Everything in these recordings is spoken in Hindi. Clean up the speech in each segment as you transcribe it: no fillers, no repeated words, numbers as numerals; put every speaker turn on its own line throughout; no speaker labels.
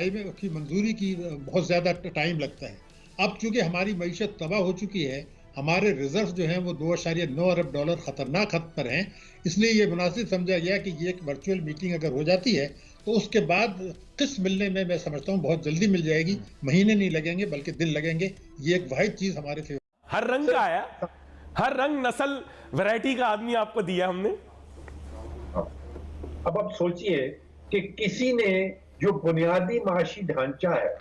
IMF की मंजूरी की बहुत ज़्यादा टाइम लगता है। अब चूंकि हमारी मईशत तबाह हो चुकी है, हमारे रिजर्व जो हैं वो 2.9 अरब डॉलर खतरनाक हद पर हैं, इसलिए ये मुनासिब समझा गया कि ये एक वर्चुअल मीटिंग अगर हो जाती है तो उसके बाद किस्त मिलने में मैं समझता हूँ बहुत जल्दी मिल जाएगी। महीने नहीं लगेंगे बल्कि दिन लगेंगे। ये एक वाहिद चीज हमारे फेवर।
हर रंग का आया, हर रंग नस्ल वैरायटी का आदमी आपको दिया हमने।
अब आप सोचिए कि किसी ने जो बुनियादी माशी ढांचा है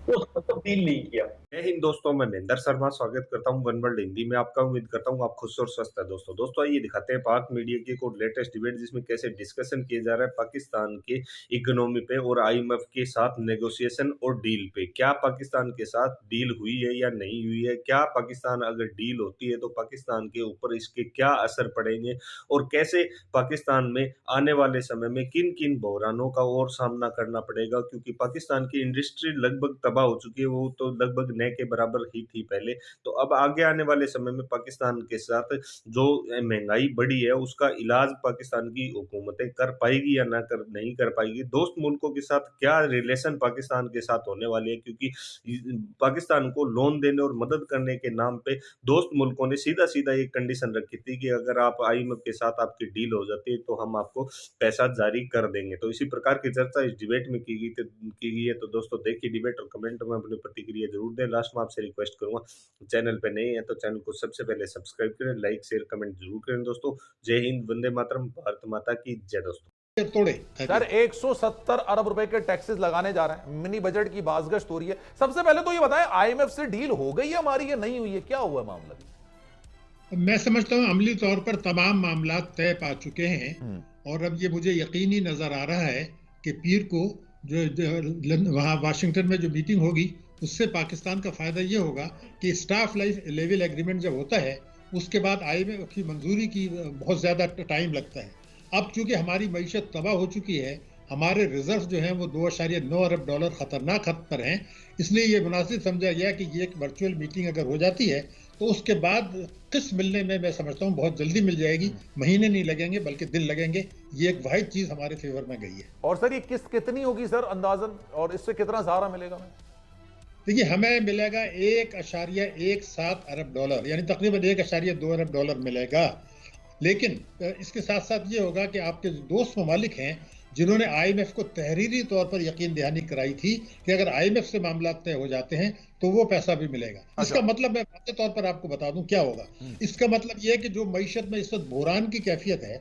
उसको तब्दील नहीं किया।
जय हिंद दोस्तों, मैं महेंद्र शर्मा स्वागत करता हूं वन वर्ल्ड हिंदी में आपका। उम्मीद करता हूं आप खुश और स्वस्थ है। दोस्तों आइए दिखाते हैं पाक मीडिया की एक और लेटेस्ट डिबेट जिसमें कैसे डिस्कशन किया जा रहा है पाकिस्तान के इकोनॉमी पे और IMF के साथ नेगोशिएशन और डील पे। क्या पाकिस्तान के साथ डील हुई है या नहीं हुई है? क्या पाकिस्तान अगर डील होती है तो पाकिस्तान के ऊपर इसके क्या असर पड़ेंगे और कैसे पाकिस्तान में आने वाले समय में किन किन बहरानों का और सामना करना पड़ेगा, क्योंकि पाकिस्तान की इंडस्ट्री लगभग तबाह हो चुकी है। वो तो लगभग के बराबर ही थी पहले। तो अब आगे आने वाले समय में पाकिस्तान के साथ जो महंगाई बढ़ी है उसका इलाज पाकिस्तान की हुकूमतें कर पाएगी या नहीं कर पाएगी। दोस्त मुल्कों के साथ क्या रिलेशन पाकिस्तान के साथ होने वाले हैं, क्योंकि पाकिस्तान को लोन देने और मदद करने के नाम पे दोस्त मुल्कों ने सीधा सीधा ये कंडीशन रखी थी कि अगर आप IMF के साथ आपकी डील हो जाती है तो हम आपको पैसा जारी कर देंगे। तो इसी प्रकार की चर्चा इस डिबेट में की गई है। तो दोस्तों देखिए डिबेट और कमेंट में अपनी प्रतिक्रिया जरूर दें। लास्ट में आपसे रिक्वेस्ट करूंगा, चैनल पे नए हैं तो चैनल को सबसे पहले सब्सक्राइब करें, लाइक शेयर कमेंट जरूर करें। दोस्तों जय हिंद, वंदे मातरम, भारत माता की जय। दोस्तों
तोड़े
सर 170 अरब रुपए के टैक्सेस लगाने जा रहे हैं, मिनी बजट की बाज़गश्त हो रही है। सबसे पहले तो ये बताएं IMF से डील हो गई है हमारी या नहीं हुई है, क्या हुआ मामला?
मैं समझता हूँ अमली तौर पर तमाम मामला तय पा चुके हैं और अब ये मुझे यकीनी नजर आ रहा है कि पीर को जो वहाँ वाशिंगटन में जो मीटिंग होगी उससे पाकिस्तान का फायदा ये होगा कि स्टाफ लाइफ लेवल एग्रीमेंट जब होता है उसके बाद IMF की मंजूरी की बहुत ज्यादा टाइम लगता है। अब चूंकि हमारी मईशत तबाह हो चुकी है, हमारे रिजर्व जो हैं वो 2.9 अरब डॉलर खतरनाक हद पर हैं, इसलिए ये मुनासिब समझा गया कि ये एक वर्चुअल मीटिंग अगर हो जाती है तो उसके बाद किस्त मिलने में मैं समझता हूँ बहुत जल्दी मिल जाएगी। महीने नहीं लगेंगे बल्कि दिन लगेंगे। ये एक वाहिद चीज हमारे फेवर में गई है।
और सर ये किस्त कितनी होगी सर अंदाजन, और इससे कितना सहारा मिलेगा?
देखिए हमें मिलेगा 1.17 अरब डॉलर, यानी तकरीबन 1.2 अरब डॉलर मिलेगा। लेकिन इसके साथ साथ ये होगा कि आपके दोस्त ममालिक हैं जिन्होंने IMF को तहरीरी तौर पर यकीन दहानी कराई थी कि अगर IMF से मामला तय हो जाते हैं तो वो पैसा भी मिलेगा। इसका मतलब मैं वाज़ेह तौर पर आपको बता दूं क्या होगा। इसका मतलब ये है कि जो मईशत में इस वक्त बहरान की कैफियत है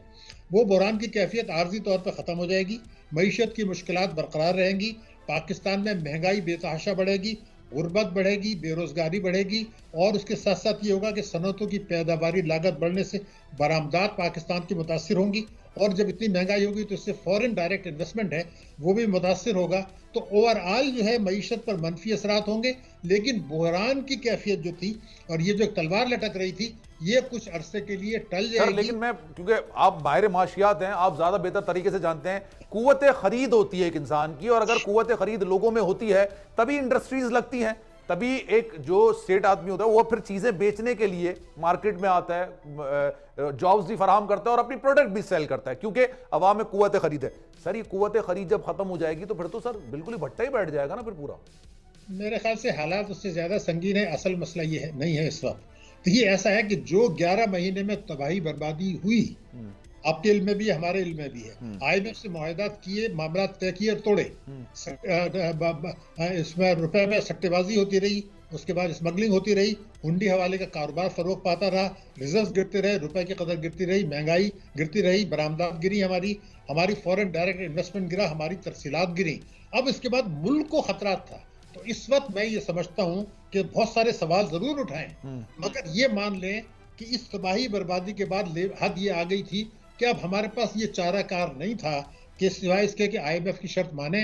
वो बहरान की कैफियत आर्जी तौर पर खत्म हो जाएगी। मईशत की मुश्किलात बरकरार रहेंगी। पाकिस्तान में महंगाई बेतहाशा बढ़ेगी, गुर्बत बढ़ेगी, बेरोजगारी बढ़ेगी और उसके साथ साथ ये होगा कि सनतों की पैदावारी लागत बढ़ने से बरामदात पाकिस्तान की मुतासिर होंगी और जब इतनी महंगाई होगी तो इससे फॉरेन डायरेक्ट इन्वेस्टमेंट है वो भी मुतासिर होगा। तो ओवरऑल जो है मईशत पर मनफी असरात होंगे। लेकिन बहरान की कैफियत जो थी और ये जो तलवार लटक रही थी ये कुछ अरसे के लिए टल जाएगी।
लेकिन मैं, क्योंकि आप माहिर माशियात हैं, आप ज्यादा बेहतर तरीके से जानते हैं, कुव्वत खरीद होती है एक इंसान की, और अगर कुव्वत खरीद लोगों में होती है तभी इंडस्ट्रीज लगती हैं, तभी एक जो स्टेट आदमी होता है वो फिर चीजें बेचने के लिए मार्केट में आता है, जॉब्स भी फराहम करता है और अपनी प्रोडक्ट भी सेल करता है, क्योंकि अवाम में कुव्वत खरीद है। सर ये कुव्वत खरीद जब खत्म हो जाएगी तो फिर तो सर बिल्कुल ही भट्टा ही बैठ जाएगा ना फिर पूरा।
मेरे ख्याल से हालात उससे ज्यादा संगीन है। असल मसला ये है नहीं है इस वक्त। तो ये ऐसा है कि जो 11 महीने में तबाही बर्बादी हुई, आपके इल्म में भी है, हमारे इल्म में भी है, IMF से मुआहदात किए, मामला तय किए और तोड़े। इसमें रुपए में सट्टेबाजी होती रही, उसके बाद स्मगलिंग होती रही, हुंडी हवाले का कारोबार फरोग पाता रहा, रिजर्व गिरते रहे, रुपए की कदर गिरती रही, महंगाई गिरती रही, बरामदात गिरी, हमारी फॉरेन डायरेक्ट इन्वेस्टमेंट गिरा, हमारी तरसीलात गिरी। अब इसके बाद मुल्क को खतरात था। तो इस वक्त मैं ये समझता हूँ कि बहुत सारे सवाल जरूर उठाएं, मगर ये मान लें कि इस तबाही बर्बादी के बाद हद ये आ गई थी कि अब हमारे पास ये चाराकार नहीं था कि सिवाय इसके कि IMF की शर्त माने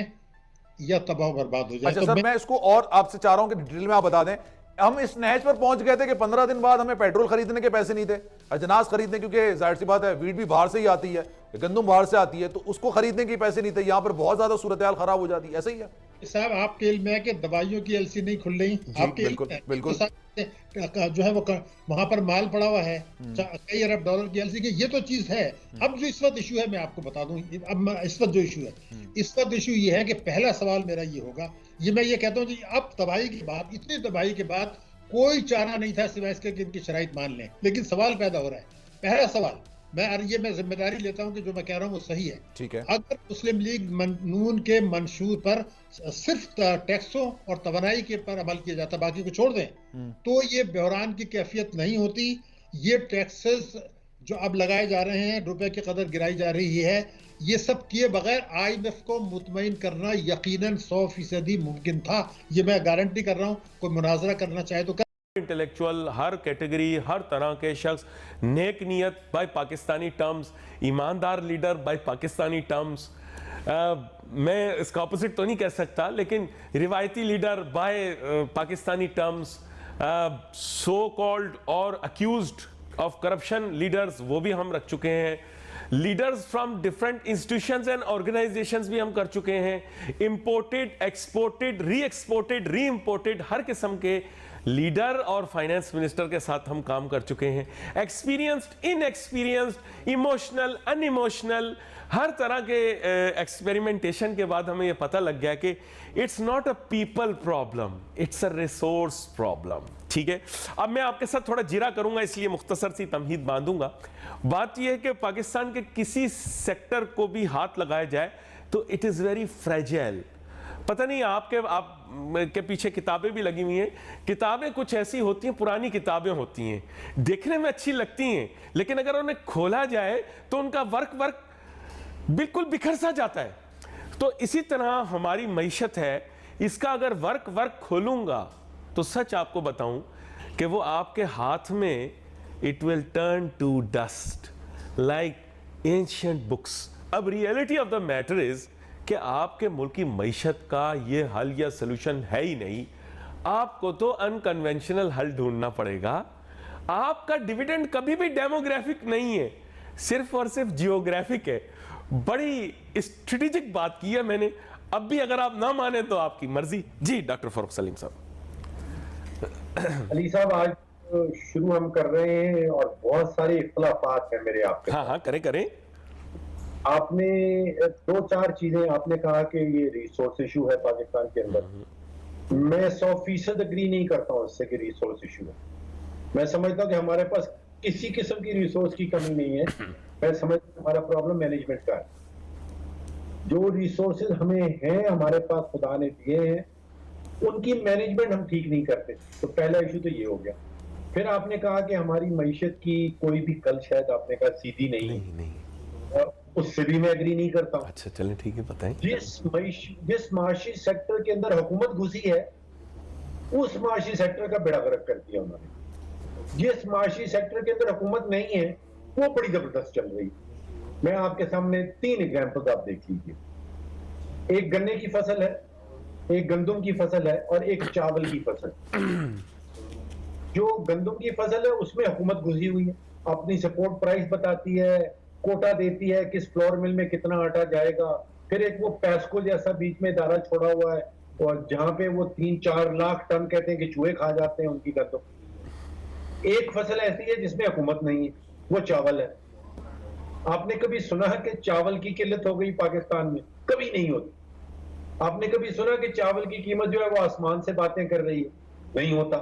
या तबाह बर्बाद हो जाए।
अच्छा सर, मैं इसको और आपसे चाह रहा हूं कि डिटेल में आप बता दें। हम इस नहज पर पहुंच गए थे कि 15 दिन बाद हमें पेट्रोल खरीदने के पैसे नहीं थे, अजनास खरीदने, क्योंकि जाहिर सी बात है वीट भी बाहर से ही आती है, गंदम बाहर से आती है, तो उसको खरीदने के पैसे नहीं थे। यहां पर बहुत ज्यादा सूरत हाल खराब हो जाती है। ऐसा ही है
साहब, आपके इल्म है कि दवाइयों की एलसी नहीं खुल रही? आपके
बिल्कुल बिल्कुल।
जो है वो वहां पर माल पड़ा हुआ है, कई अरब डॉलर की एलसी की, ये तो चीज है। अब जो इस वक्त इशू है मैं आपको बता दूं, अब इस वक्त जो इशू है, इस वक्त इशू ये है कि पहला सवाल मेरा ये होगा, ये मैं ये कहता हूँ जी, अब तबाही के बाद, इतनी तबाही के बाद कोई चारा नहीं था सिवाय इसके कि इनकी शराइत मान लें। लेकिन सवाल पैदा हो रहा है, पहला सवाल, मैं जिम्मेदारी लेता हूं कि जो मैं कह रहा हूं वो सही है।
ठीक है।
अगर मुस्लिम लीग नून के मंशूर पर सिर्फ टैक्सों और तवानाई के पर अमल किया जाता, बाकी को छोड़ दें, तो ये बहरान की कैफियत नहीं होती। ये टैक्सेस जो अब लगाए जा रहे हैं, रुपए की कदर गिराई जा रही है, ये सब किए बगैर IMF को मुतमईन करना यकीनन 100% मुमकिन था। ये मैं गारंटी कर रहा हूं, कोई मुनाजरा करना चाहे तो
इंटेलेक्चुअल, हर कैटेगरी, हर तरह के शख्स, नेक नियत बाय पाकिस्तानी टर्म्स, ईमानदार लीडर बाय पाकिस्तानी टर्म्स, मैं इसका ऑपोजिट तो नहीं कह सकता, लेकिन रिवायती leader by Pakistani terms, so called और अक्यूज्ड ऑफ करप्शन लीडर्स वो भी हम रख चुके हैं, leaders from different institutions and organisations भी हम कर चुके हैं, imported, exported, re exported, re imported, हर किस्म के लीडर और फाइनेंस मिनिस्टर के साथ हम काम कर चुके हैं। एक्सपीरियंस्ड, इनएक्सपीरियंस्ड, इमोशनल, अनइमोशनल, हर तरह के एक्सपेरिमेंटेशन के बाद हमें यह पता लग गया कि it's not a people problem, it's a resource problem. ठीक है, अब मैं आपके साथ थोड़ा जिरा करूंगा, इसलिए मुख्तसर सी तमहीद बांधूंगा। बात यह है कि पाकिस्तान के किसी सेक्टर को भी हाथ लगाया जाए तो इट इज़ वेरी फ्रेजाइल। पता नहीं आप के पीछे किताबें भी लगी हुई हैं, किताबें कुछ ऐसी होती हैं, पुरानी किताबें होती हैं, देखने में अच्छी लगती हैं, लेकिन अगर उन्हें खोला जाए तो उनका वर्क बिल्कुल बिखर सा जाता है। तो इसी तरह हमारी मईशत है, इसका अगर वर्क खोलूंगा तो सच आपको बताऊं कि वो आपके हाथ में it will turn to dust like ancient books. अब reality of the matter is कि आपके मुल्क की मईशत का ये हल या सलूशन है ही नहीं, आपको तो अनकन्वेंशनल हल ढूंढना पड़ेगा। आपका डिविडेंड कभी भी डेमोग्राफिक नहीं है, सिर्फ और सिर्फ जियोग्राफिक है। बड़ी स्ट्रेटेजिक बात की है मैंने, अब भी अगर आप ना माने तो आपकी मर्जी। जी डॉक्टर फरूख सलीम साहब।
अली साहब, आज शुरू हम कर रहे हैं और बहुत सारे इख्तलाफात हैं मेरे आपके।
हाँ करें।
आपने 2-4 चीजें आपने कहा कि ये रिसोर्स इशू है पाकिस्तान के अंदर। मैं 100% अग्री नहीं करता हूं इससे कि रिसोर्स इशू है। मैं समझता हूं कि हमारे पास किसी किस्म की रिसोर्स की कमी नहीं है। मैं समझता हूं हमारा प्रॉब्लम मैनेजमेंट का है। जो रिसोर्सेज हमें हैं, हमारे पास खुदा ने दिए हैं, उनकी मैनेजमेंट हम ठीक नहीं करते। तो पहला इशू तो ये हो गया। फिर आपने कहा कि हमारी मईशत की कोई भी कल, शायद आपने कहा सीधी नहीं। और उससे भी मैं एग्री नहीं करता हूं।
अच्छा चलें, ठीक है, बताएं।
जिस माशी सेक्टर के अंदर हुकूमत घुसी है, उस माशी सेक्टर का बेड़ा गर्क कर दिया उन्होंने। जिस माशी सेक्टर के अंदर हुकूमत नहीं है, वो बड़ी जबरदस्त चल रही है। मैं आपके सामने 3 एग्जाम्पल्स आप देख लीजिए। एक गन्ने की फसल है, एक गंदुम की फसल है और एक चावल की फसल। जो गंदुम की फसल है उसमें हुकूमत घुसी हुई है, अपनी सपोर्ट प्राइस बताती है, कोटा देती है, किस फ्लोर मिल में कितना आटा जाएगा। फिर एक वो पैस्को जैसा बीच में दायरा छोड़ा हुआ है, और जहां पे वो 3-4 लाख टन कहते हैं कि चूहे खा जाते हैं उनकी गंदुम। एक फसल ऐसी है जिसमें हुकूमत नहीं है, वो चावल है। आपने कभी सुना है कि चावल की किल्लत हो गई पाकिस्तान में? कभी नहीं होती। आपने कभी सुना कि चावल की कीमत जो है वो आसमान से बातें कर रही है? नहीं होता।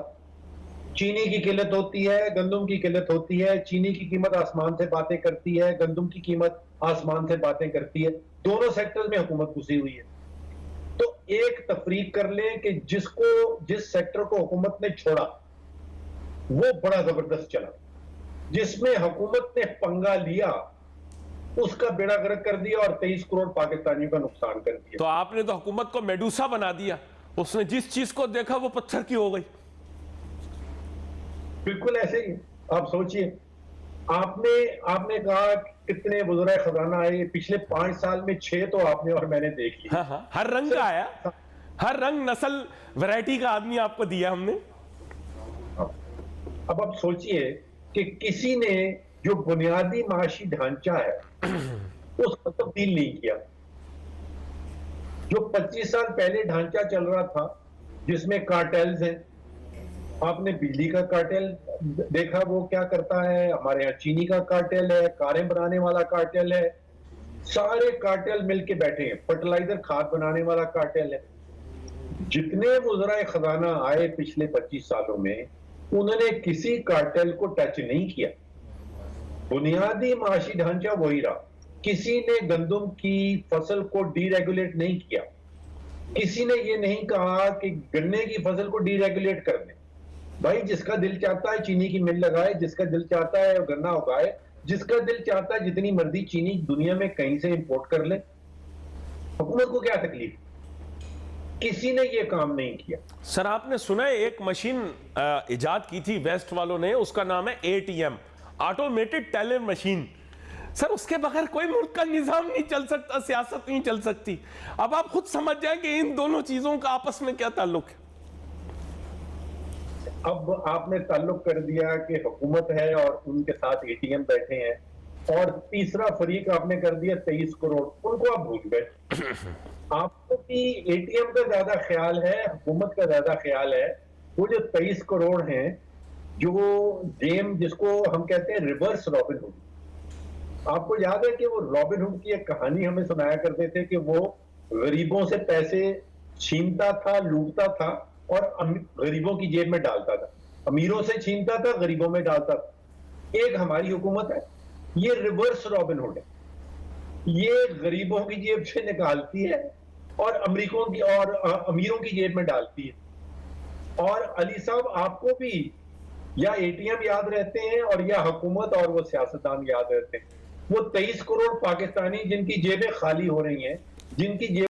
चीनी की किल्लत होती है, गंदुम की किल्लत होती है। चीनी की कीमत आसमान से बातें करती है, गंदुम की कीमत आसमान से बातें करती है। दोनों सेक्टर में हुकूमत घुसी हुई है। तो एक तफरीक कर लें कि जिस सेक्टर को हुकूमत ने छोड़ा वो बड़ा जबरदस्त चला, जिसमें हुकूमत ने पंगा लिया उसका बेड़ा गर्क कर दिया और 23 करोड़ पाकिस्तानियों का नुकसान कर दिया।
तो आपने तो हुकूमत को मेडूसा बना दिया, उसने जिस चीज को देखा वो पत्थर की हो गई।
बिल्कुल ऐसे ही आप सोचिए। आपने कहा कितने वज़ीर खजाना आए पिछले 5 साल में, 6 तो आपने और मैंने देख लिया।
हाँ, हर रंग का आया, हर रंग नस्ल वैरायटी का आदमी आपको दिया हमने।
अब आप सोचिए कि किसी ने जो बुनियादी माशी ढांचा है उसको तब्दील नहीं किया। जो 25 साल पहले ढांचा चल रहा था जिसमें कार्टेल्स हैं, आपने बिजली का कार्टेल देखा, वो क्या करता है। हमारे यहाँ चीनी का कार्टेल है, कारें बनाने वाला कार्टेल है, सारे कार्टेल मिलके बैठे हैं। फर्टिलाइजर खाद बनाने वाला कार्टेल है। जितने वज़राए खजाना आए पिछले 25 सालों में, उन्होंने किसी कार्टेल को टच नहीं किया। बुनियादी माशी ढांचा वही रहा। किसी ने गंदम की फसल को डीरेगुलेट नहीं किया। किसी ने ये नहीं कहा कि गन्ने की फसल को डीरेगुलेट कर दें। भाई, जिसका दिल चाहता है चीनी की मिल लगाए, जिसका दिल चाहता है गन्ना उगाए, जिसका दिल चाहता है जितनी मर्जी चीनी दुनिया में कहीं से इंपोर्ट कर ले। हुकूमत को क्या तकलीफ? किसी ने ये काम नहीं किया।
सर, आपने सुना है एक मशीन इजाद की थी वेस्ट वालों ने, उसका नाम है ATM, automated teller machine. Sir, उसके बगैर कोई मुल्क का निजाम नहीं चल सकता, सियासत नहीं चल सकती। अब आप खुद समझ जाएं कि इन दोनों चीजों का आपस में क्या ताल्लुक है।
अब आपने ताल्लुक कर दिया कि हुकूमत है और उनके साथ ATM बैठे हैं, और तीसरा फरीक आपने कर दिया 23 करोड़, उनको आप भूल गए। आपको भी ATM का ज्यादा ख्याल है, हुकूमत का ज्यादा ख्याल है। वो जो 23 करोड़ हैं, जो गेम जिसको हम कहते हैं रिवर्स रॉबिन हुड, आपको याद है कि वो रॉबिन हुड की एक कहानी हमें सुनाया करते थे कि वो गरीबों से पैसे छीनता था, लूटता था और गरीबों की जेब में डालता था। अमीरों से छीनता था, गरीबों में डालता था। एक हमारी हुकूमत है, ये रिवर्स रॉबिन हुड है। ये गरीबों की जेब से निकालती है और अमीरों की जेब में डालती है। और अली साहब, आपको भी या ATM याद रहते हैं और या हुकूमत और वो सियासतदान याद रहते हैं। वो 23 करोड़ पाकिस्तानी जिनकी जेबें खाली हो रही हैं, जिनकी जेब